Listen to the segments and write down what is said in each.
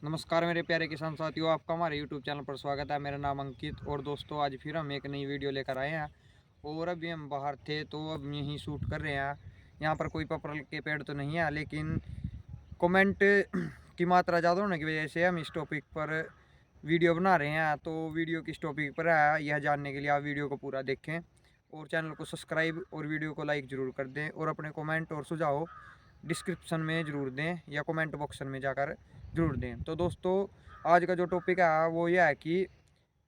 नमस्कार मेरे प्यारे किसान साथियों, आपका हमारे YouTube चैनल पर स्वागत है। मेरा नाम अंकित और दोस्तों आज फिर हम एक नई वीडियो लेकर आए हैं। और अभी हम बाहर थे तो अब यहीं शूट कर रहे हैं। यहाँ पर कोई पपरल के पेड़ तो नहीं है, लेकिन कमेंट की मात्रा ज़्यादा होने की वजह से हम इस टॉपिक पर वीडियो बना रहे हैं। तो वीडियो किस टॉपिक पर है यह जानने के लिए आप वीडियो को पूरा देखें और चैनल को सब्सक्राइब और वीडियो को लाइक ज़रूर कर दें और अपने कमेंट और सुझाव डिस्क्रिप्शन में ज़रूर दें या कमेंट बॉक्स में जाकर ज़रूर दें। तो दोस्तों आज का जो टॉपिक है वो यह है कि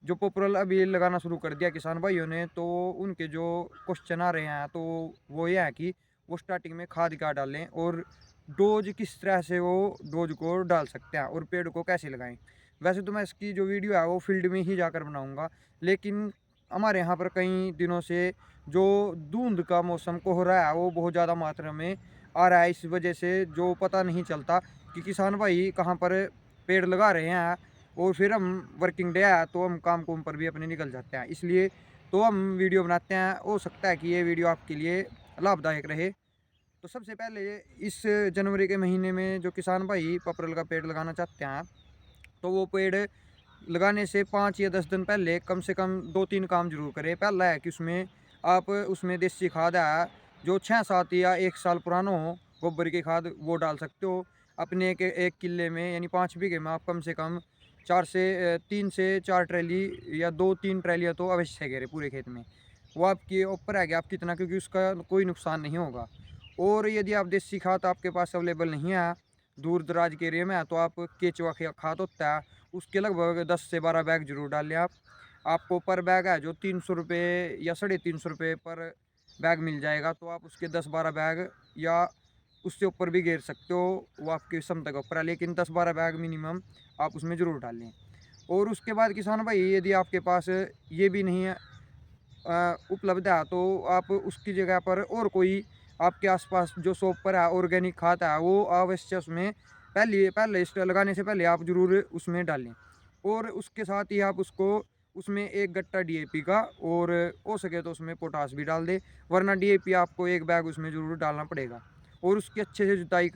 जो पोपरल अभी लगाना शुरू कर दिया किसान भाइयों ने, तो उनके जो क्वेश्चन आ रहे हैं तो वो ये है कि वो स्टार्टिंग में खाद क्या डालें और डोज किस तरह से वो डोज को डाल सकते हैं और पेड़ को कैसे लगाएं। वैसे तो मैं इसकी जो वीडियो है वो फील्ड में ही जाकर बनाऊंगा, लेकिन हमारे यहाँ पर कई दिनों से जो धुंध का मौसम कोहरा है वो बहुत ज़्यादा मात्रा में आ रहा है। इस वजह से जो पता नहीं चलता कि किसान भाई कहाँ पर पेड़ लगा रहे हैं, और फिर हम वर्किंग डे है तो हम काम कुम पर भी अपने निकल जाते हैं। इसलिए तो हम वीडियो बनाते हैं। हो सकता है कि ये वीडियो आपके लिए लाभदायक रहे। तो सबसे पहले इस जनवरी के महीने में जो किसान भाई पपरल का पेड़ लगाना चाहते हैं, तो वो पेड़ लगाने से 5 या 10 दिन पहले कम से कम 2-3 काम ज़रूर करें। पहला है कि आप उसमें देसी खाद है जो 6-7 या 1 साल पुराना हो, गोबर की खाद वो डाल सकते हो। अपने एक एक किले में यानी 5 बीघे में आप कम से कम 3 से 4 ट्रैली या 2-3 ट्रैलियाँ तो अवश्य करें पूरे खेत में। वो आपके ऊपर है कि आप कितना, क्योंकि उसका कोई नुकसान नहीं होगा। और यदि आप देसी खाद आपके पास अवेलेबल नहीं है, दूर दराज के एरिया में है, तो आप केचुआ खाद होता है उसके लगभग 10 से 12 बैग ज़रूर डाल लें आप। आपको पर बैग है जो 300 रुपये या 350 रुपये पर बैग मिल जाएगा। तो आप उसके 10-12 बैग या उससे ऊपर भी घेर सकते हो, वो आपकी क्षमता के ऊपर है, लेकिन 10-12 बैग मिनिमम आप उसमें ज़रूर डाल लें। और उसके बाद किसान भाई यदि आपके पास ये भी नहीं है उपलब्ध है, तो आप उसकी जगह पर और कोई आपके आसपास जो शॉप पर है ऑर्गेनिक खाद है वो अवश्य उसमें पहले पहले इस लगाने से पहले आप ज़रूर उसमें डालें। और उसके साथ ही आप उसको उसमें 1 गट्टा डीएपी का और हो सके तो उसमें पोटाश भी डाल दें, वरना डीएपी आपको 1 बैग उसमें ज़रूर डालना पड़ेगा। और उसकी अच्छे से जुताई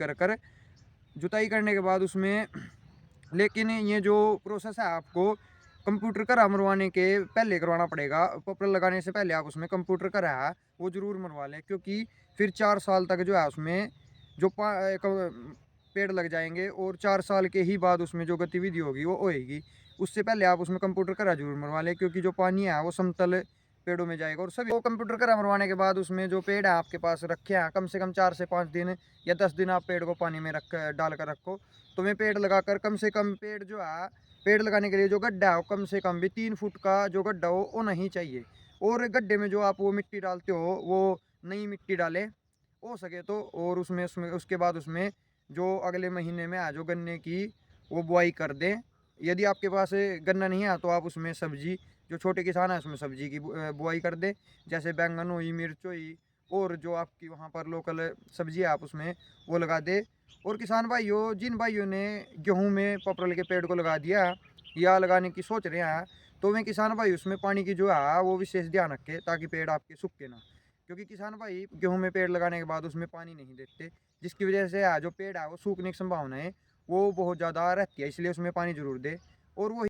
करने के बाद उसमें लेकिन ये जो प्रोसेस है आपको कंप्यूटर करा मरवाने के पहले करवाना पड़ेगा। पॉपुलर लगाने से पहले आप उसमें कंप्यूटर करा है वो ज़रूर मरवा लें, क्योंकि फिर 4 साल तक जो है उसमें जो पेड़ लग जाएँगे और 4 साल के ही बाद उसमें जो गतिविधि होगी वो होएगी। उससे पहले आप उसमें कंप्यूटर करा ज़रूर मरवा लें, क्योंकि जो पानी है वो समतल पेड़ों में जाएगा। और सभी वो कंप्यूटर करा मरवाने के बाद उसमें जो पेड़ है आपके पास रखे हैं, कम से कम 4 से 5 दिन या 10 दिन आप पेड़ को पानी में डाल कर रखो। तो मैं पेड़ लगाकर कम से कम पेड़ जो है, पेड़ लगाने के लिए जो गड्ढा है वो कम से कम भी 3 फुट का जो गड्ढा हो वो नहीं चाहिए। और गड्ढे में जो आप वो मिट्टी डालते हो वो नई मिट्टी डालें हो सके तो। और उसमें उसमें उसके बाद उसमें जो अगले महीने में जो गन्ने की वो बुआई कर दें। यदि आपके पास गन्ना नहीं है तो आप उसमें सब्जी, जो छोटे किसान हैं उसमें सब्जी की बुआई कर दें, जैसे बैंगन हुई, मिर्च हुई और जो आपकी वहाँ पर लोकल सब्जी है आप उसमें वो लगा दें। और किसान भाइयों, जिन भाइयों ने गेहूं में पपरल के पेड़ को लगा दिया या लगाने की सोच रहे हैं, तो वे किसान भाई उसमें पानी की जो है वो विशेष ध्यान रखें ताकि पेड़ आपके सूखे ना। क्योंकि किसान भाई गेहूं में पेड़ लगाने के बाद उसमें पानी नहीं देते, जिसकी वजह से जो पेड़ है वो सूखने की संभावना है वो बहुत ज़्यादा रहती है। इसलिए उसमें पानी जरूर दे। और वो